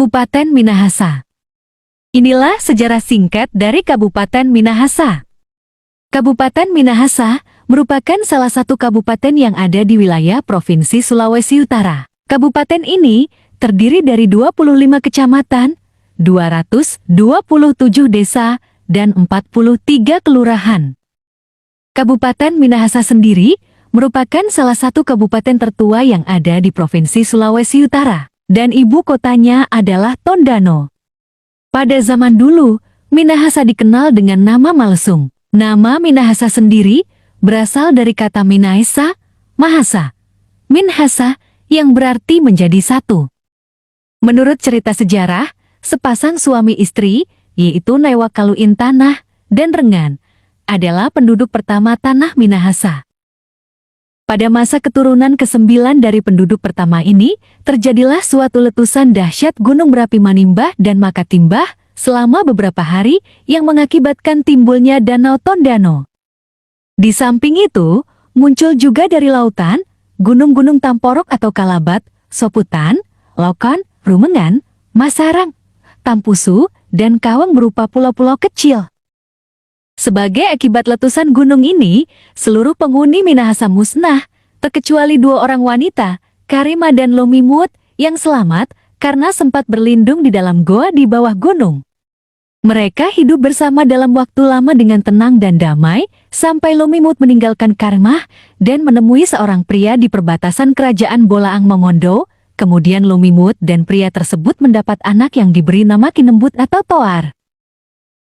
Kabupaten Minahasa. Inilah sejarah singkat dari Kabupaten Minahasa. Kabupaten Minahasa merupakan salah satu kabupaten yang ada di wilayah Provinsi Sulawesi Utara. Kabupaten ini terdiri dari 25 kecamatan, 227 desa, dan 43 kelurahan. Kabupaten Minahasa sendiri merupakan salah satu kabupaten tertua yang ada di Provinsi Sulawesi Utara, dan ibu kotanya adalah Tondano. Pada zaman dulu, Minahasa dikenal dengan nama Malesung. Nama Minahasa sendiri berasal dari kata Minaesa, Mahasa, Minhasa, yang berarti menjadi satu. Menurut cerita sejarah, sepasang suami istri, yaitu Newa Kaluin Tanah dan Rengan, adalah penduduk pertama tanah Minahasa. Pada masa keturunan ke-9 dari penduduk pertama ini, terjadilah suatu letusan dahsyat gunung berapi Manimbah dan Makatimbah selama beberapa hari yang mengakibatkan timbulnya Danau Tondano. Di samping itu, muncul juga dari lautan, gunung-gunung Tamporok atau Kalabat, Soputan, Lokon, Rumengan, Masarang, Tampusu, dan Kawang berupa pulau-pulau kecil. Sebagai akibat letusan gunung ini, seluruh penghuni Minahasa musnah, terkecuali 2 orang wanita, Karima dan Lumimut, yang selamat karena sempat berlindung di dalam goa di bawah gunung. Mereka hidup bersama dalam waktu lama dengan tenang dan damai, sampai Lumimut meninggalkan Karimah dan menemui seorang pria di perbatasan kerajaan Bolaang Mongondo. Kemudian Lumimut dan pria tersebut mendapat anak yang diberi nama Kinembut atau Toar.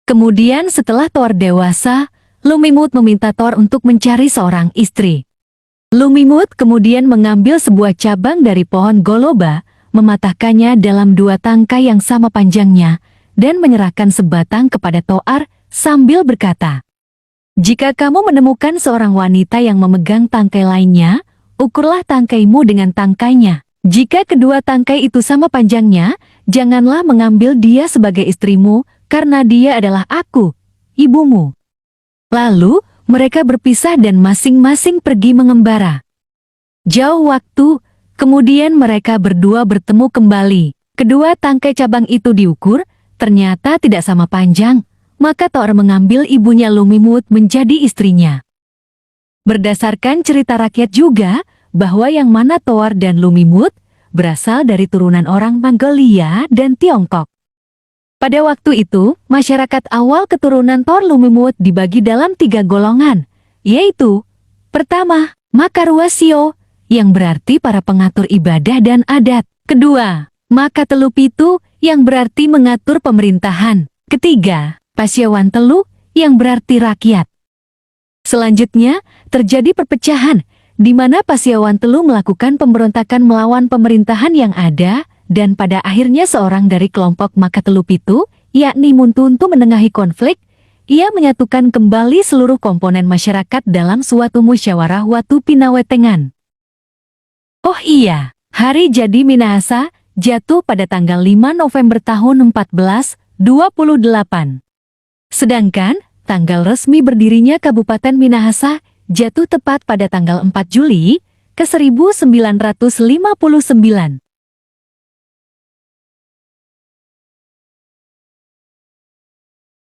Kemudian setelah Toar dewasa, Lumimut meminta Toar untuk mencari seorang istri. Lumimut kemudian mengambil sebuah cabang dari pohon goloba, mematahkannya dalam 2 tangkai yang sama panjangnya, dan menyerahkan sebatang kepada Toar sambil berkata, "Jika kamu menemukan seorang wanita yang memegang tangkai lainnya, ukurlah tangkaimu dengan tangkainya. Jika kedua tangkai itu sama panjangnya, janganlah mengambil dia sebagai istrimu, karena dia adalah aku, ibumu." Lalu, mereka berpisah dan masing-masing pergi mengembara. Jauh waktu, kemudian mereka berdua bertemu kembali. Kedua tangkai cabang itu diukur, ternyata tidak sama panjang, maka Toar mengambil ibunya Lumimut menjadi istrinya. Berdasarkan cerita rakyat juga, bahwa yang mana Toar dan Lumimut berasal dari turunan orang Mongolia dan Tiongkok. Pada waktu itu, masyarakat awal keturunan Toar Lumimut dibagi dalam 3 golongan, yaitu: pertama, Makaruasio, yang berarti para pengatur ibadah dan adat. Kedua, Makatelupitu, yang berarti mengatur pemerintahan. Ketiga, Pasyawan Telu, yang berarti rakyat. Selanjutnya, terjadi perpecahan, di mana Pasyawan Telu melakukan pemberontakan melawan pemerintahan yang ada, dan pada akhirnya seorang dari kelompok Makatelupitu, yakni Muntuntu, menengahi konflik. Ia menyatukan kembali seluruh komponen masyarakat dalam suatu musyawarah Watu Pinawetengan. Oh iya, hari jadi Minahasa jatuh pada tanggal 5 November tahun 1428. Sedangkan, tanggal resmi berdirinya Kabupaten Minahasa jatuh tepat pada tanggal 4 Juli ke 1959.